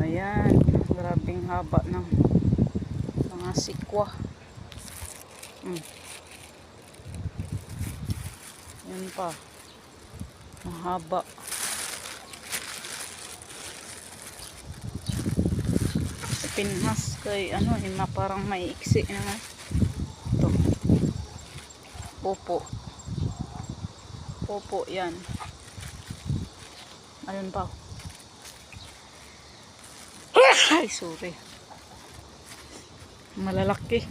Ayan, grabing haba ng mga sikwa. Yan pa, mahaba. Sa pinhas kay ano, parang may iksi na. Ito, popo. Popo yan. Ayun pa. Ay, sorry. Malalaki.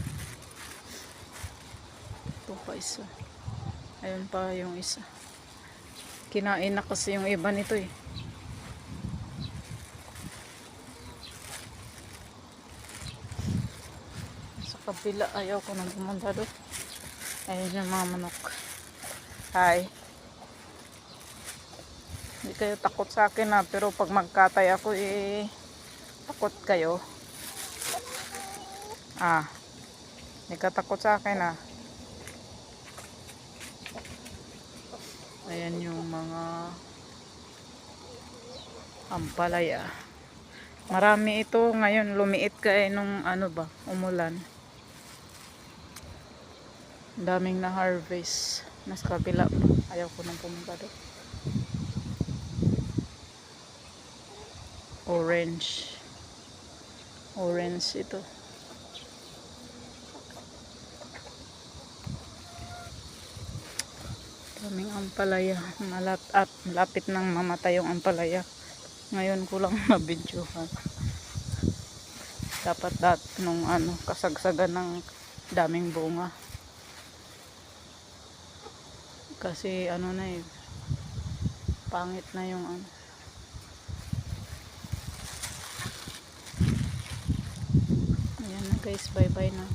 Ito pa isa. Ayun pa yung isa. Kinain na kasi yung iba nito eh. Sa kabila ayaw ko nang pumunta doon. Ayun yung mga manok. Hi. Hindi kayo takot sa akin ha, pero pag magkatay ako takot kayo. Hindi ka takot sa akin ha. Ayan yung mga ampalaya. Marami ito ngayon, lumiit kaya nung umulan. Daming na harvest. Nasa kabila pa. Ayaw ko nang pumunta doon. Orange ito. Daming ampalaya. Malapit nang mamatay yung ampalaya. Ngayon ko lang na-videohan. Dapat nung kasagsagan ng daming bunga. Kasi pangit na yung Ayan na guys, bye bye na.